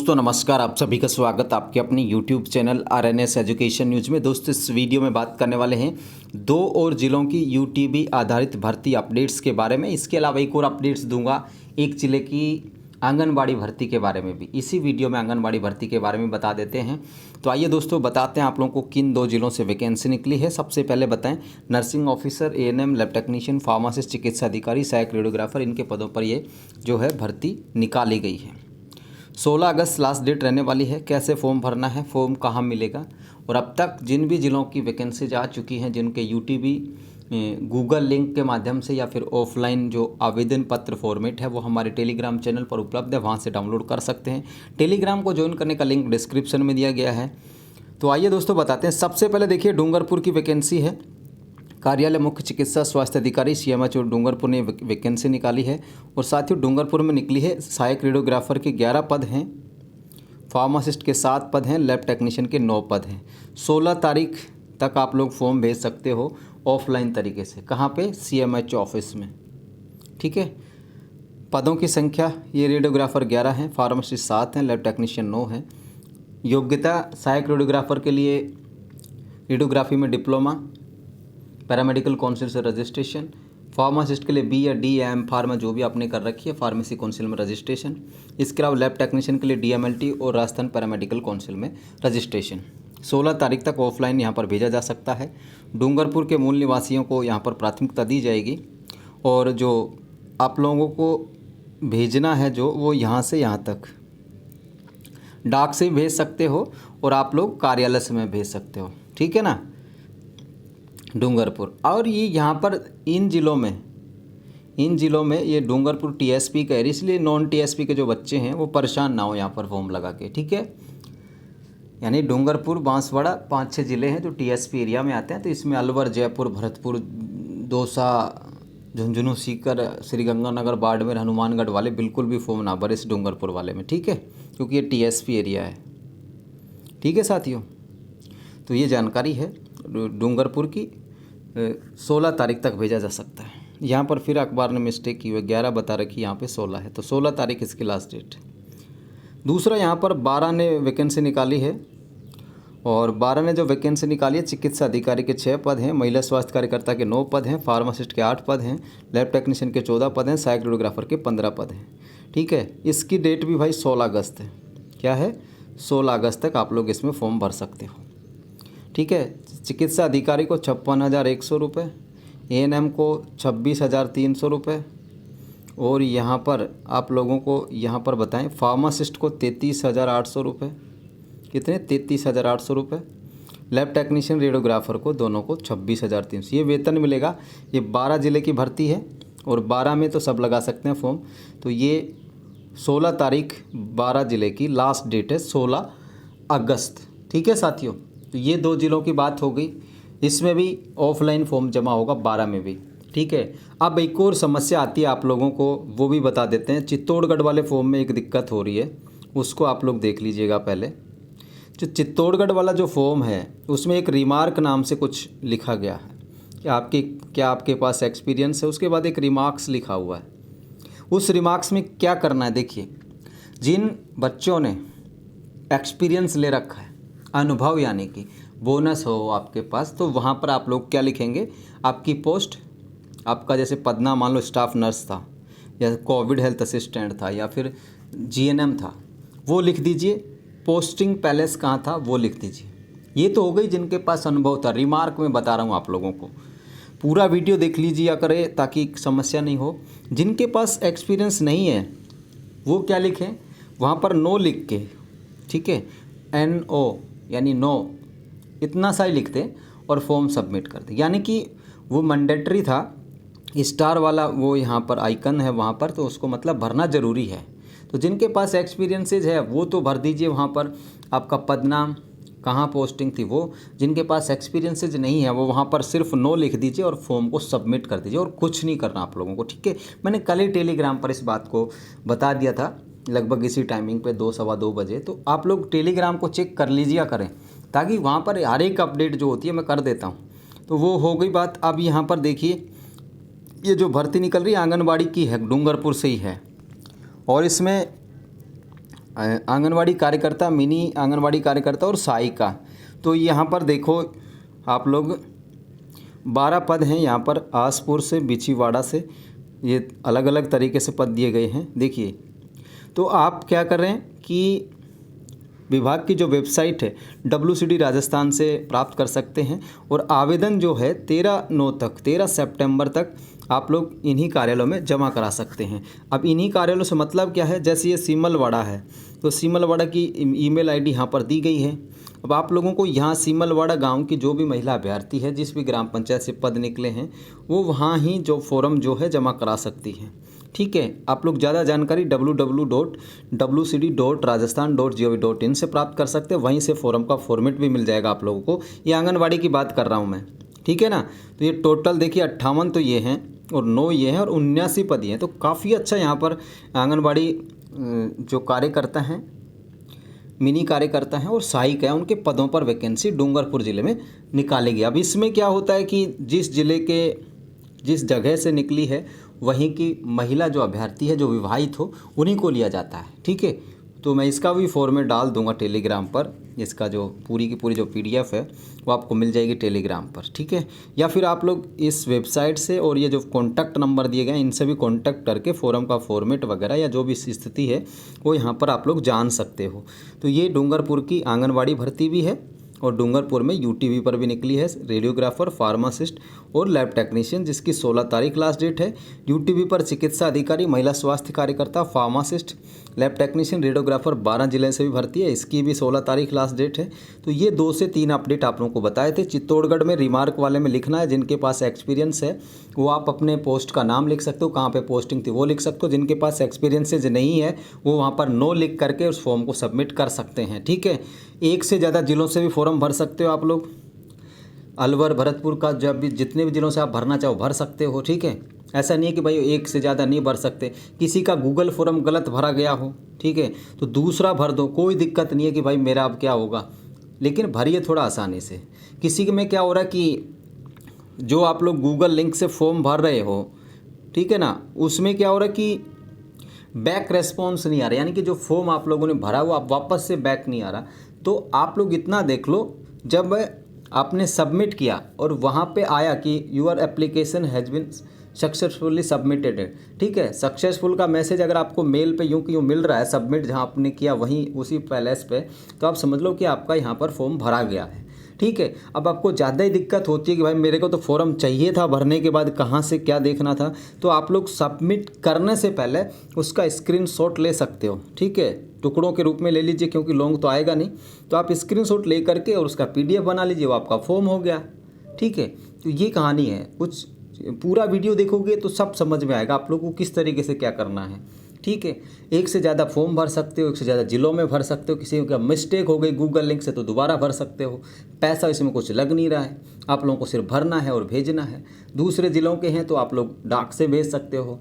दोस्तों नमस्कार, आप सभी का स्वागत आपके अपने YouTube channel RNS education news में। दोस्तों इस वीडियो में बात करने वाले हैं 2 और ज़िलों की UTB आधारित भर्ती अपडेट्स के बारे में। इसके अलावा एक और अपडेट्स दूंगा एक ज़िले की आंगनबाड़ी भर्ती के बारे में भी। इसी वीडियो में आंगनबाड़ी भर्ती के बारे में बता देते हैं। तो आइए दोस्तों बताते हैं आप लोगों को किन 2 ज़िलों से वैकेंसी निकली है। सबसे पहले बताएं, nursing officer, ANM, lab technician, pharmacist, चिकित्सा अधिकारी, सहायक रेडियोग्राफर, इनके पदों पर ये जो है भर्ती निकाली गई है। 16 अगस्त लास्ट डेट रहने वाली है। कैसे फॉर्म भरना है, फॉर्म कहाँ मिलेगा, और अब तक जिन भी ज़िलों की वैकेंसीज आ चुकी हैं, जिनके UTB गूगल लिंक के माध्यम से या फिर ऑफलाइन जो आवेदन पत्र फॉर्मेट है वो हमारे टेलीग्राम चैनल पर उपलब्ध है, वहाँ से डाउनलोड कर सकते हैं। टेलीग्राम को ज्वाइन करने का लिंक डिस्क्रिप्शन में दिया गया है। तो आइए दोस्तों बताते हैं। सबसे पहले देखिए डूंगरपुर की वैकेंसी है। कार्यालय मुख्य चिकित्सा स्वास्थ्य अधिकारी CMHO डूंगरपुर ने वैकेंसी निकाली है। और साथ ही डूंगरपुर में निकली है सहायक रेडियोग्राफर के 11 पद हैं, फार्मासिस्ट के 7 पद हैं, लैब टेक्नीशियन के 9 पद हैं। 16 तारीख तक आप लोग फॉर्म भेज सकते हो ऑफलाइन तरीके से। कहाँ पे? CMHO ऑफिस में। ठीक है। पदों की संख्या ये रेडियोग्राफर 11 हैं, फार्मासिस्ट 7 हैं, लैब टेक्नीशियन 9 हैं। योग्यता सहायक रेडियोग्राफर के लिए रेडियोग्राफी में डिप्लोमा, पैरामेडिकल काउंसिल से रजिस्ट्रेशन, फार्मासिस्ट के लिए B या D या M फार्मा जो भी आपने कर रखी है फार्मेसी काउंसिल में रजिस्ट्रेशन। इसके अलावा लैब टेक्नीशियन के लिए DMLT और राजस्थान पैरामेडिकल काउंसिल में रजिस्ट्रेशन। 16 तारीख तक ऑफलाइन यहाँ पर भेजा जा सकता है। डूंगरपुर के मूल निवासियों को यहाँ पर प्राथमिकता दी जाएगी। और जो आप लोगों को भेजना है जो वो यहाँ से यहाँ तक डाक से भेज सकते हो, और आप लोग कार्यालय से में भेज सकते हो। ठीक है ना, डूंगरपुर। और ये यहाँ पर इन ज़िलों में ये डूंगरपुर TSP का है, इसलिए नॉन TSP के जो बच्चे हैं वो परेशान ना हो यहाँ पर फॉर्म लगा के। ठीक है, यानी डूंगरपुर, बांसवाड़ा 5-6 ज़िले हैं जो TSP एरिया में आते हैं। तो इसमें अलवर, जयपुर, भरतपुर, दौसा, झुंझुनू, सीकर, श्रीगंगानगर, बाड़मेर, हनुमानगढ़ वाले बिल्कुल भी फॉर्म ना भरे इस डूंगरपुर वाले में। ठीक है, क्योंकि ये TSP एरिया है। ठीक है साथियों, तो ये जानकारी है डूंगरपुर की। 16 तारीख तक भेजा जा सकता है। यहाँ पर फिर अखबार ने मिस्टेक की हुई, 11 बता रखी, यहाँ पे 16 है, तो 16 तारीख इसकी लास्ट डेट। दूसरा यहाँ पर 12 ने वैकेंसी निकाली है। और 12 ने जो वैकेंसी निकाली है, चिकित्सा अधिकारी के 6 पद हैं, महिला स्वास्थ्य कार्यकर्ता के 9 पद हैं, फार्मासिस्ट के 8 पद हैं, लैब टेक्नीशियन के 14 पद हैं, सहायक रेडियोग्राफर के 15 पद हैं। ठीक है, इसकी डेट भी भाई 16 अगस्त है। क्या है? 16 अगस्त तक आप लोग इसमें फॉर्म भर सकते हो। ठीक है, चिकित्सा अधिकारी को 56,100 रुपये, ANM को 26,300 रुपये, और यहाँ पर आप लोगों को यहाँ पर बताएं फार्मासिस्ट को 33,800 रुपये। कितने? 33,800 रुपये। लैब टेक्नीशियन, रेडियोग्राफर को दोनों को 26,300। ये वेतन मिलेगा। ये 12 ज़िले की भर्ती है, और 12 में तो सब लगा सकते हैं फॉर्म। तो ये 16 तारीख 12 ज़िले की लास्ट डेट है, 16 अगस्त। ठीक है साथियों, तो ये 2 ज़िलों की बात हो गई। इसमें भी ऑफलाइन फॉर्म जमा होगा 12 में भी। ठीक है, अब एक और समस्या आती है आप लोगों को, वो भी बता देते हैं। चित्तौड़गढ़ वाले फॉर्म में एक दिक्कत हो रही है, उसको आप लोग देख लीजिएगा पहले। जो चित्तौड़गढ़ वाला जो फॉर्म है उसमें एक रिमार्क नाम से कुछ लिखा गया है कि क्या आपके पास एक्सपीरियंस है। उसके बाद एक रिमार्क्स लिखा हुआ है। उस रिमार्क्स में क्या करना है, देखिए, जिन बच्चों ने एक्सपीरियंस ले रखा है, अनुभव यानी कि बोनस हो आपके पास, तो वहाँ पर आप लोग क्या लिखेंगे, आपकी पोस्ट, आपका जैसे पदना मान लो स्टाफ नर्स था, या कोविड हेल्थ असिस्टेंट था, या फिर GNM था, वो लिख दीजिए। पोस्टिंग पैलेस कहाँ था वो लिख दीजिए। ये तो हो गई जिनके पास अनुभव था। रिमार्क में बता रहा हूँ आप लोगों को, पूरा वीडियो देख लीजिए करें ताकि समस्या नहीं हो। जिनके पास एक्सपीरियंस नहीं है वो क्या लिखें, वहाँ पर नो लिख के, ठीक है, NO यानी नो, इतना सा ही लिखते और फॉर्म सबमिट कर दे। यानी कि वो मैंडेटरी था, स्टार वाला वो यहाँ पर आइकन है वहाँ पर, तो उसको मतलब भरना ज़रूरी है। तो जिनके पास एक्सपीरियंसेज है वो तो भर दीजिए वहाँ पर, आपका पद नाम, कहाँ पोस्टिंग थी वो। जिनके पास एक्सपीरियंसेज नहीं है वो वहाँ पर सिर्फ नो लिख दीजिए और फॉर्म को सबमिट कर दीजिए, और कुछ नहीं करना आप लोगों को। ठीक है, मैंने कल ही टेलीग्राम पर इस बात को बता दिया था, लगभग इसी टाइमिंग पे 2 सवा 2 बजे। तो आप लोग टेलीग्राम को चेक कर लीजिए करें, ताकि वहाँ पर हर एक अपडेट जो होती है मैं कर देता हूँ। तो वो हो गई बात। अब यहाँ पर देखिए, ये जो भर्ती निकल रही है आंगनबाड़ी की है, डूंगरपुर से ही है, और इसमें आंगनवाड़ी कार्यकर्ता, मिनी आंगनवाड़ी कार्यकर्ता और सहायिका। तो यहाँ पर देखो आप लोग 12 पद हैं यहाँ पर, आसपुर से, बिछीवाड़ा से, ये अलग अलग तरीके से पद दिए गए हैं। देखिए, तो आप क्या कर रहे हैं कि विभाग की जो वेबसाइट है WCD राजस्थान से प्राप्त कर सकते हैं, और आवेदन जो है 13 सितंबर तक आप लोग इन्हीं कार्यालयों में जमा करा सकते हैं। अब इन्हीं कार्यालयों से मतलब क्या है, जैसे ये सीमलवाड़ा है तो सीमलवाड़ा की ईमेल आईडी यहाँ पर दी गई है। अब आप लोगों को यहाँ सीमलवाड़ा गांव की जो भी महिला अभ्यर्थी है, जिस भी ग्राम पंचायत से पद निकले हैं, वो वहाँ ही जो फॉर्म जो है जमा करा सकती हैं। ठीक है, आप लोग ज़्यादा जानकारी www.wcd.rajasthan.gov.in से प्राप्त कर सकते हैं। वहीं से फॉर्म का फॉर्मेट भी मिल जाएगा आप लोगों को। ये आंगनवाड़ी की बात कर रहा हूँ मैं, ठीक है ना। तो ये टोटल देखिए 58 तो ये हैं और 9 ये हैं और 79 पद ये हैं। तो काफ़ी अच्छा यहाँ पर आंगनवाड़ी जो कार्यकर्ता हैं, मिनी कार्यकर्ता हैं और सहायिका हैं, उनके पदों पर वैकेंसी डूंगरपुर ज़िले में निकाली गई। अब इसमें क्या होता है कि जिस जगह से निकली है वहीं की महिला जो अभ्यर्थी है, जो विवाहित हो, उन्हीं को लिया जाता है। ठीक है, तो मैं इसका भी फॉर्मेट डाल दूंगा टेलीग्राम पर। इसका जो पूरी की पूरी जो PDF है वो आपको मिल जाएगी टेलीग्राम पर। ठीक है, या फिर आप लोग इस वेबसाइट से और ये जो कॉन्टैक्ट नंबर दिए गए हैं इनसे भी कॉन्टैक्ट करके फॉर्म का फॉर्मेट वगैरह या जो भी स्थिति है वो यहाँ पर आप लोग जान सकते हो। तो ये डूंगरपुर की आंगनवाड़ी भर्ती भी है और डूंगरपुर में UTV पर भी निकली है, रेडियोग्राफर, फार्मासिस्ट और लैब टेक्नीशियन, जिसकी 16 तारीख लास्ट डेट है। UTV पर चिकित्सा अधिकारी, महिला स्वास्थ्य कार्यकर्ता, फार्मासिस्ट, लैब टेक्नीशियन, रेडियोग्राफर 12 जिले से भी भर्ती है, इसकी भी 16 तारीख लास्ट डेट है। तो ये 2 से 3 अपडेट आप लोगों को बताए थे। चित्तौड़गढ़ में रिमार्क वाले में लिखना है, जिनके पास एक्सपीरियंस है वो आप अपने पोस्ट का नाम लिख सकते हो, कहाँ पे पोस्टिंग थी वो लिख सकते हो। जिनके पास एक्सपीरियंसेज नहीं है वो वहाँ पर नो लिख करके उस फॉर्म को सबमिट कर सकते हैं। ठीक है, 1 से ज़्यादा जिलों से भी फॉर्म भर सकते हो आप लोग। अलवर, भरतपुर का जब भी जितने भी जिलों से आप भरना चाहो भर सकते हो। ठीक है, ऐसा नहीं है कि भाई 1 से ज़्यादा नहीं भर सकते। किसी का गूगल फॉर्म गलत भरा गया हो, ठीक है, तो दूसरा भर दो, कोई दिक्कत नहीं है कि भाई मेरा अब क्या होगा, लेकिन भरिए थोड़ा आसानी से। किसी में क्या हो रहा है कि जो आप लोग गूगल लिंक से फॉर्म भर रहे हो, ठीक है ना, उसमें क्या हो रहा है कि बैक रेस्पॉन्स नहीं आ रहा, यानी कि जो फॉर्म आप लोगों ने भरा वो आप वापस से बैक नहीं आ रहा। तो आप लोग इतना देख लो, जब आपने सबमिट किया और वहाँ पे आया कि your application has been successfully submitted है, ठीक है, सक्सेसफुल का मैसेज अगर आपको मेल पे यूँ कि यूँ मिल रहा है, सबमिट जहाँ आपने किया वहीं उसी पैलेस पे, तो आप समझ लो कि आपका यहाँ पर फॉर्म भरा गया है। ठीक है, अब आपको ज़्यादा ही दिक्कत होती है कि भाई मेरे को तो फॉर्म चाहिए था, भरने के बाद कहाँ से क्या देखना था, तो आप लोग सबमिट करने से पहले उसका स्क्रीनशॉट ले सकते हो। ठीक है, टुकड़ों के रूप में ले लीजिए क्योंकि लॉन्ग तो आएगा नहीं, तो आप स्क्रीनशॉट ले करके और उसका PDF बना लीजिए, वो आपका फॉर्म हो गया। ठीक है, तो ये कहानी है। कुछ पूरा वीडियो देखोगे तो सब समझ में आएगा आप लोगों को किस तरीके से क्या करना है। ठीक है, 1 से ज़्यादा फॉर्म भर सकते हो, 1 से ज़्यादा जिलों में भर सकते हो। किसी का मिस्टेक हो गई गूगल लिंक से तो दोबारा भर सकते हो। पैसा इसमें कुछ लग नहीं रहा है, आप लोगों को सिर्फ भरना है और भेजना है। दूसरे ज़िलों के हैं तो आप लोग डाक से भेज सकते हो,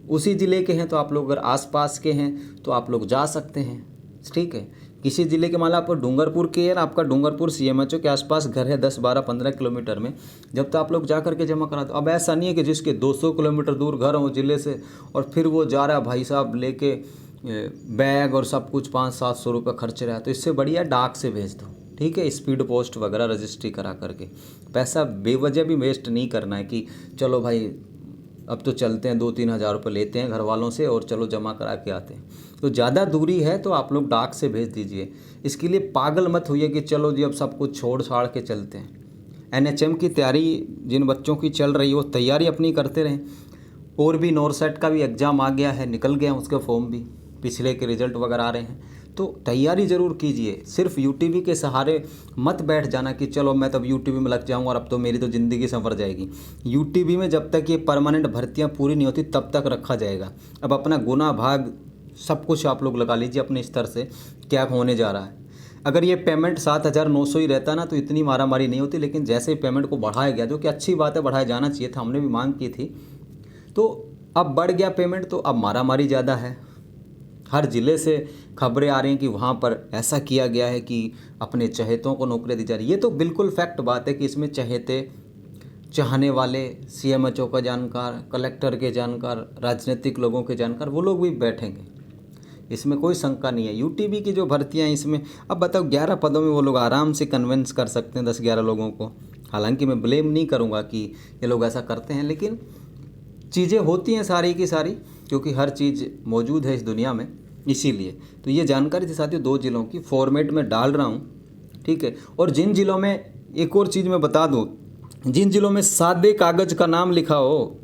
उसी ज़िले के हैं तो आप लोग अगर आसपास के हैं तो आप लोग जा सकते हैं। ठीक है, किसी ज़िले के मान लो आप डूंगरपुर के हैं, आपका डूंगरपुर CMHO के आसपास घर है 10, 12, 15 किलोमीटर में, जब तो आप लोग जा करके जमा करा दो। अब ऐसा नहीं है कि जिसके 200 किलोमीटर दूर घर हो ज़िले से और फिर वो जा रहा है भाई साहब लेके बैग और सब कुछ 500-700 रुपये खर्च रहा है, तो इससे बढ़िया डाक से भेज दो। ठीक है, स्पीड पोस्ट वगैरह रजिस्ट्री करा करके। पैसा बेवजह भी वेस्ट नहीं करना है कि चलो भाई अब तो चलते हैं 2-3 हज़ार रुपये लेते हैं घर वालों से और चलो जमा करा के आते हैं। तो ज़्यादा दूरी है तो आप लोग डाक से भेज दीजिए। इसके लिए पागल मत होइए कि चलो जी अब सब कुछ छोड़ छाड़ के चलते हैं। NHM की तैयारी जिन बच्चों की चल रही है वो तैयारी अपनी करते रहें। और भी नॉरसेट का भी एग्ज़ाम आ गया है, निकल गया उसके फॉर्म भी, पिछले के रिज़ल्ट वगैरह आ रहे हैं, तो तैयारी ज़रूर कीजिए। सिर्फ UTV के सहारे मत बैठ जाना कि चलो मैं तब UTV में लग जाऊंगा और अब तो मेरी तो ज़िंदगी संवर जाएगी। UTV में जब तक ये परमानेंट भर्तियां पूरी नहीं होती तब तक रखा जाएगा। अब अपना गुना भाग सब कुछ आप लोग लगा लीजिए अपने स्तर से क्या होने जा रहा है। अगर ये पेमेंट 7,900 ही रहता ना तो इतनी मारामारी नहीं होती, लेकिन जैसे ही पेमेंट को बढ़ाया गया, जो कि अच्छी बात है, बढ़ाया जाना चाहिए था, हमने भी मांग की थी, तो अब बढ़ गया पेमेंट, तो अब मारामारी ज़्यादा है। हर ज़िले से खबरें आ रही हैं कि वहाँ पर ऐसा किया गया है कि अपने चहेतों को नौकरी दी जा रही है। ये तो बिल्कुल फैक्ट बात है कि इसमें चहेते, चाहने वाले, CMHO का जानकार, कलेक्टर के जानकार, राजनीतिक लोगों के जानकार, वो लोग भी बैठेंगे। इसमें कोई शंका नहीं है। यूटीबी की जो भर्तियाँ हैं इसमें, अब बताओ 11 पदों में वो लोग आराम से कन्विंस कर सकते हैं 10-11 लोगों को। हालांकि मैं ब्लेम नहीं करूँगा कि ये लोग ऐसा करते हैं, लेकिन चीज़ें होती हैं सारी की सारी, क्योंकि हर चीज़ मौजूद है इस दुनिया में, इसीलिए। तो ये जानकारी थी साथियों 2 जिलों की, फॉर्मेट में डाल रहा हूँ, ठीक है। और जिन जिलों में, एक और चीज़ मैं बता दूँ, जिन जिलों में सादे कागज़ का नाम लिखा हो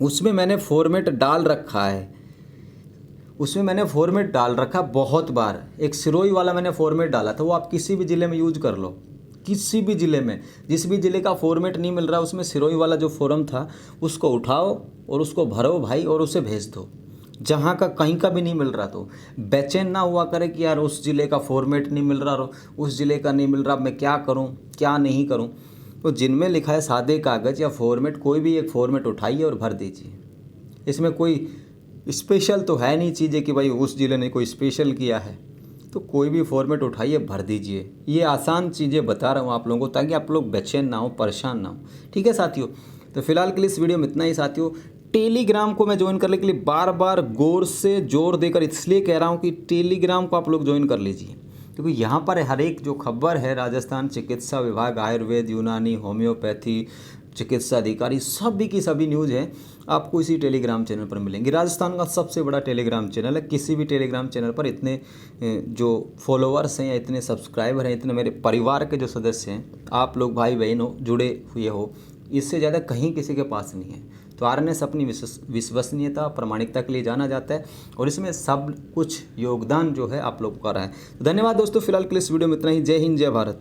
उसमें मैंने फॉर्मेट डाल रखा है, उसमें मैंने फॉर्मेट डाल रखा बहुत बार। एक सिरोही वाला मैंने फॉर्मेट डाला था, वो आप किसी भी ज़िले में यूज कर लो, किसी भी ज़िले में। जिस भी ज़िले का फॉर्मेट नहीं मिल रहा उसमें सिरोही वाला जो फॉर्म था उसको उठाओ और उसको भरो भाई, और उसे भेज दो। जहाँ का कहीं का भी नहीं मिल रहा तो बेचैन ना हुआ करे कि यार उस ज़िले का फॉर्मेट नहीं मिल रहा, उस ज़िले का नहीं मिल रहा, मैं क्या करूँ क्या नहीं करूँ। तो जिनमें लिखा है सादे कागज़ या फॉर्मेट, कोई भी एक फॉर्मेट उठाइए और भर दीजिए। इसमें कोई स्पेशल तो है नहीं चीज़ें कि भाई उस ज़िले ने कोई स्पेशल किया है, तो कोई भी फॉर्मेट उठाइए भर दीजिए। ये आसान चीज़ें बता रहा हूँ आप लोगों को, ताकि आप लोग बेचैन ना हो, परेशान ना हो, ठीक है साथियों। तो फिलहाल के लिए इस वीडियो में इतना ही साथियों। टेलीग्राम को मैं ज्वाइन करने के लिए बार बार गौर से जोर देकर इसलिए कह रहा हूँ कि टेलीग्राम को आप लोग ज्वाइन कर लीजिए, क्योंकि यहाँ पर हर एक जो खबर है, राजस्थान चिकित्सा विभाग, आयुर्वेद, यूनानी, होम्योपैथी, चिकित्सा अधिकारी, सभी की सभी न्यूज़ है आपको इसी टेलीग्राम चैनल पर मिलेंगी। राजस्थान का सबसे बड़ा टेलीग्राम चैनल है। किसी भी टेलीग्राम चैनल पर इतने जो फॉलोअर्स हैं या इतने सब्सक्राइबर हैं, इतने मेरे परिवार के जो सदस्य हैं, आप लोग भाई बहन हो, जुड़े हुए हो, इससे ज़्यादा कहीं किसी के पास नहीं है। तो आरएनएस अपनी विश्वसनीयता, प्रामाणिकता के लिए जाना जाता है, और इसमें सब कुछ योगदान जो है आप लोग का रहा है। धन्यवाद दोस्तों, फिलहाल के लिए इस वीडियो में इतना ही। जय हिंद, जय भारत।